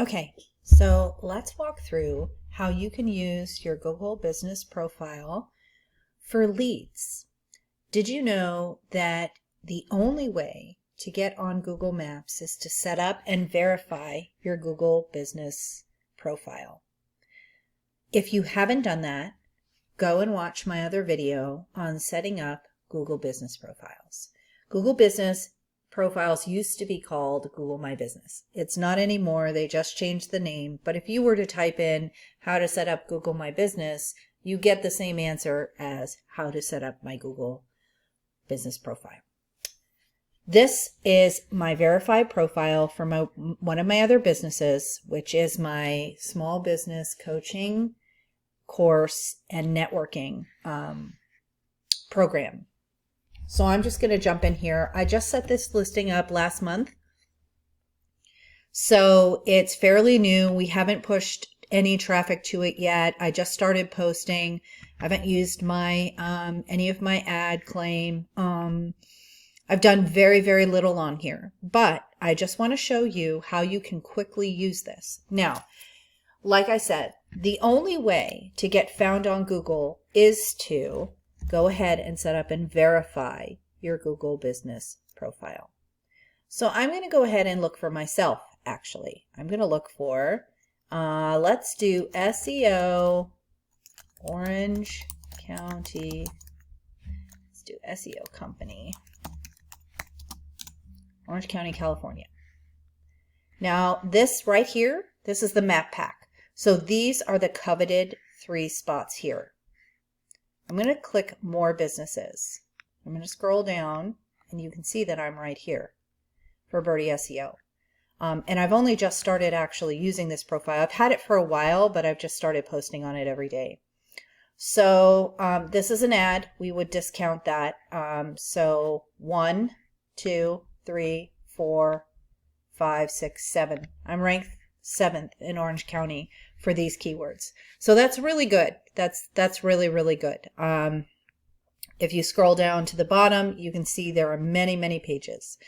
Okay, so let's walk through how you can use your Google Business Profile for leads. Did you know that the only way to get on Google Maps is to set up and verify your Google Business Profile? If you haven't done that, go and watch my other video on setting up Google Business Profiles. Google Business Profiles used to be called Google My Business. It's not anymore. They just changed the name. But if you were to type in how to set up Google My Business, you get the same answer as how to set up my Google Business Profile. This is my verified profile for one of my other businesses, which is my small business coaching course and networking program. So I'm just going to jump in here. I just set this listing up last month. So it's fairly new. We haven't pushed any traffic to it yet. I just started posting. I haven't used my any of my ad claim. I've done very, very little on here, but I just want to show you how you can quickly use this. Now, like I said, the only way to get found on Google is to go ahead and set up and verify your Google Business Profile. So I'm going to go ahead and look for myself, actually. I'm going to look for, let's do SEO Orange County. Let's do SEO company. Orange County, California. Now this right here, this is the map pack. So these are the coveted 3 spots here. I'm going to click more businesses. I'm going to scroll down and you can see that I'm right here for Birdie SEO. And I've only just started actually using this profile. I've had it for a while, but I've just started posting on it every day. So this is an ad. We would discount that. So 1, 2, 3, 4, 5, 6, 7. I'm ranked 7th in Orange County for these keywords. So that's really good. That's really, really good. If you scroll down to the bottom, you can see there are many, many pages.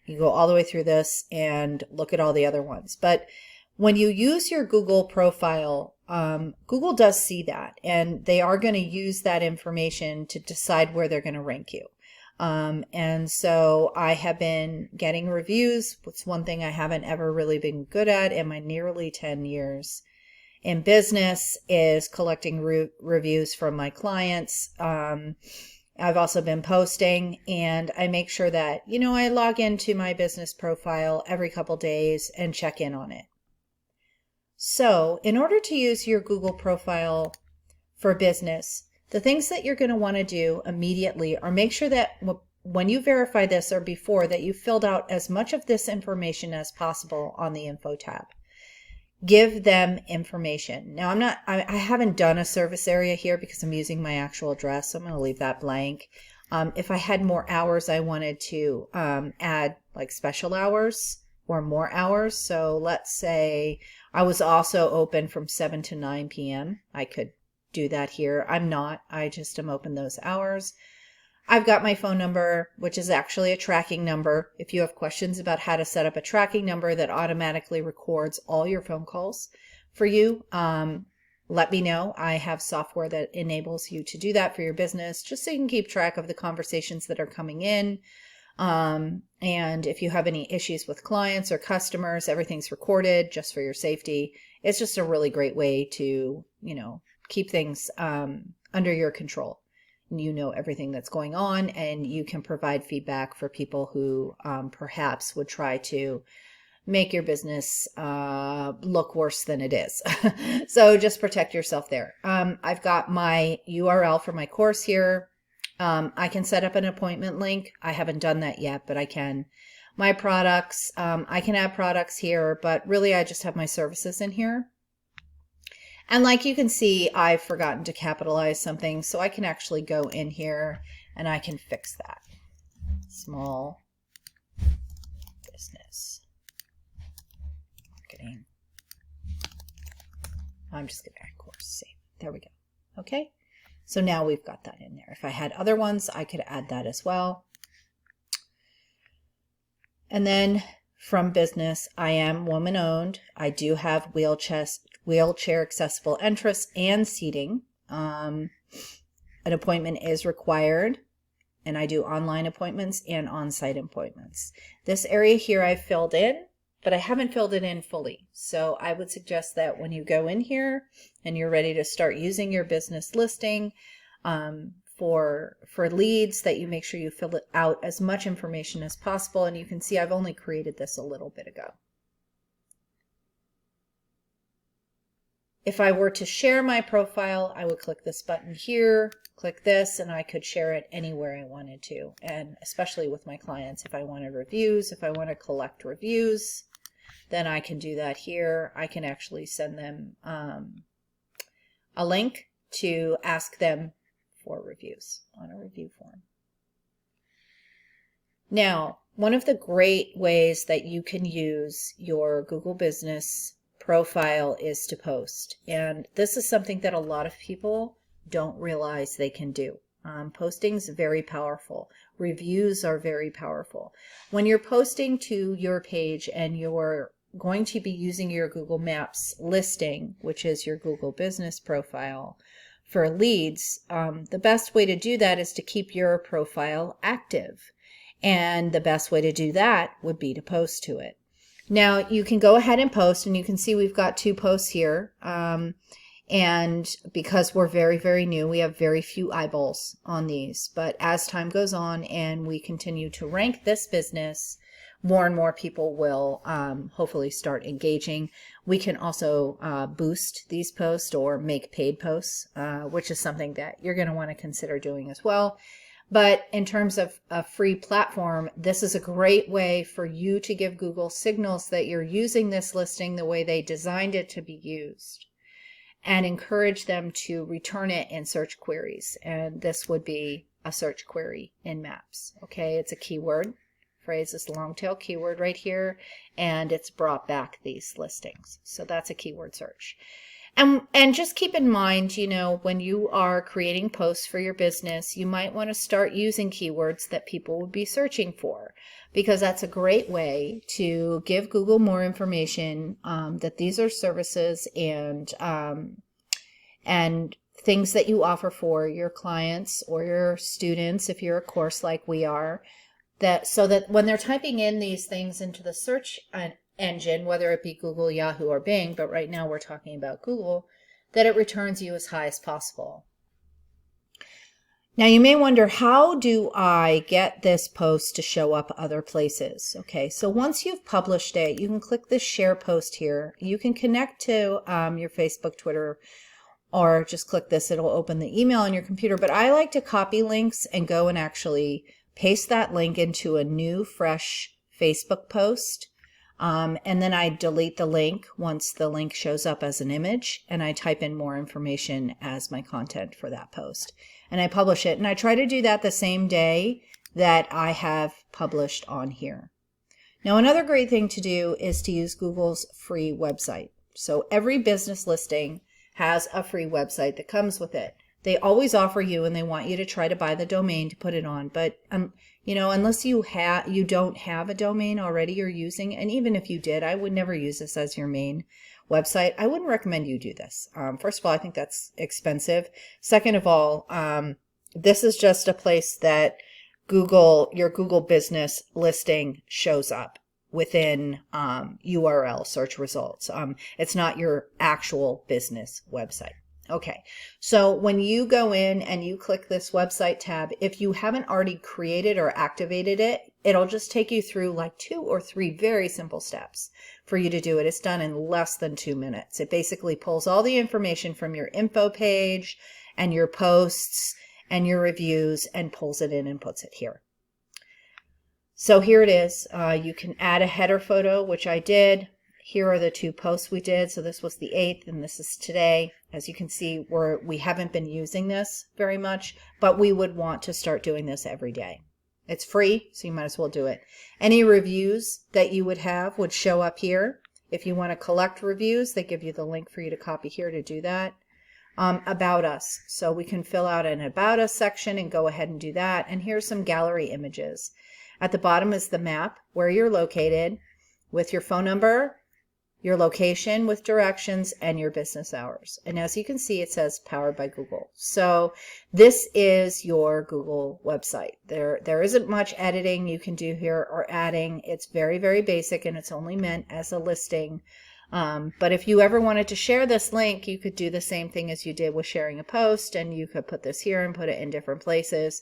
You go all the way through this and look at all the other ones. But when you use your Google profile, Google does see that, and they are going to use that information to decide where they're going to rank you. And so I have been getting reviews. It's one thing I haven't ever really been good at in my nearly 10 years in business is collecting reviews from my clients. I've also been posting, and I make sure that, I log into my business profile every couple days and check in on it. So in order to use your Google profile for business, the things that you're going to want to do immediately are make sure that when you verify this or before that you filled out as much of this information as possible on the info tab. Give them information. Now I haven't done a service area here because I'm using my actual address, so I'm going to leave that blank. If I had more hours, I wanted to add like special hours or more hours. So let's say I was also open from 7 to 9 p.m. I could do that here. I'm not. I just am open those hours. I've got my phone number, which is actually a tracking number. If you have questions about how to set up a tracking number that automatically records all your phone calls for you, let me know. I have software that enables you to do that for your business, just so you can keep track of the conversations that are coming in. And if you have any issues with clients or customers, everything's recorded just for your safety. It's just a really great way to, keep things under your control. You know everything that's going on, and you can provide feedback for people who perhaps would try to make your business look worse than it is. So just protect yourself there. I've got my URL for my course here. I can set up an appointment link. I haven't done that yet, but I can. My products, I can add products here, but really I just have my services in here. And like you can see, I've forgotten to capitalize something, so I can actually go in here and I can fix that. Small business marketing. I'm just going to add course, save. There we go. Okay. So now we've got that in there. If I had other ones, I could add that as well. And then from business. I am woman owned. I do have wheelchair accessible entrance and seating. An appointment is required, and I do online appointments and on-site appointments. This area here I've filled in, but I haven't filled it in fully. So I would suggest that when you go in here and you're ready to start using your business listing for leads, that you make sure you fill it out as much information as possible. And you can see I've only created this a little bit ago. If I were to share my profile, I would click this button here, click this, and I could share it anywhere I wanted to. And especially with my clients, if I wanted reviews, if I want to collect reviews, then I can do that here. I can actually send them a link to ask them for reviews on a review form. Now, one of the great ways that you can use your Google Business profile is to post. And this is something that a lot of people don't realize they can do. Posting is very powerful. Reviews are very powerful. When you're posting to your page and you're going to be using your Google Maps listing, which is your Google Business profile, for leads, the best way to do that is to keep your profile active. And the best way to do that would be to post to it. Now you can go ahead and post, and you can see we've got 2 posts here. And because we're very, very new, we have very few eyeballs on these. But as time goes on and we continue to rank this business, more and more people will hopefully start engaging. We can also boost these posts or make paid posts, which is something that you're going to want to consider doing as well. But in terms of a free platform, this is a great way for you to give Google signals that you're using this listing the way they designed it to be used, and encourage them to return it in search queries. And this would be a search query in Maps. Okay, it's a keyword phrase, this long tail keyword right here, and it's brought back these listings. So that's a keyword search. And just keep in mind, you know, when you are creating posts for your business, you might want to start using keywords that people would be searching for, because that's a great way to give Google more information that these are services and things that you offer for your clients or your students, if you're a course like we are, that so that when they're typing in these things into the search engine, whether it be Google, Yahoo, or Bing, but right now we're talking about Google, that it returns you as high as possible. Now you may wonder, how do I get this post to show up other places? Okay, so once you've published it, you can click this share post here. You can connect to your Facebook, Twitter, or just click this. It'll open the email on your computer. But I like to copy links and go and actually paste that link into a new, fresh Facebook post. And then I delete the link once the link shows up as an image, and I type in more information as my content for that post. And I publish it, and I try to do that the same day that I have published on here. Now, another great thing to do is to use Google's free website. So every business listing has a free website that comes with it. They always offer you, and they want you to try to buy the domain to put it on. But you know, unless you don't have a domain already you're using, and even if you did, I would never use this as your main website. I wouldn't recommend you do this. First of all, I think that's expensive. Second of all, this is just a place that your Google business listing shows up within URL search results. It's not your actual business website. Okay, so when you go in and you click this website tab, if you haven't already created or activated it, it'll just take you through like 2 or 3 very simple steps for you to do it. It's done in less than 2 minutes. It basically pulls all the information from your info page and your posts and your reviews and pulls it in and puts it here. So here it is. You can add a header photo, which I did. Here are the 2 posts we did. So this was the 8th and this is today. As you can see, we haven't been using this very much, but we would want to start doing this every day. It's free, so you might as well do it. Any reviews that you would have would show up here. If you want to collect reviews, they give you the link for you to copy here to do that. About us. So we can fill out an About Us section and go ahead and do that. And here's some gallery images. At the bottom is the map where you're located. with your phone number, your location with directions, and your business hours. And as you can see, it says powered by Google. So this is your Google website. There isn't much editing you can do here or adding. It's very, very basic, and it's only meant as a listing. But if you ever wanted to share this link, you could do the same thing as you did with sharing a post, and you could put this here and put it in different places.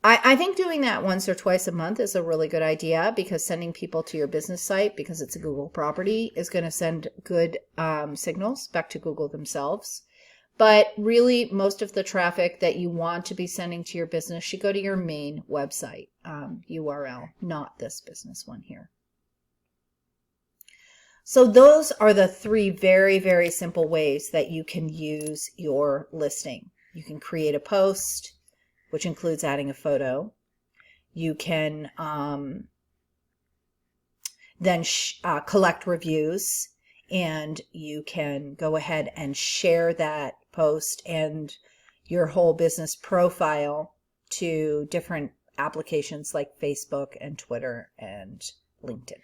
I think doing that once or twice a month is a really good idea, because sending people to your business site, because it's a Google property, is going to send good signals back to Google themselves. But really, most of the traffic that you want to be sending to your business should go to your main website URL, not this business one here. So those are the 3 very, very simple ways that you can use your listing. You can create a post, which includes adding a photo. You can then collect reviews, and you can go ahead and share that post and your whole business profile to different applications like Facebook and Twitter and LinkedIn.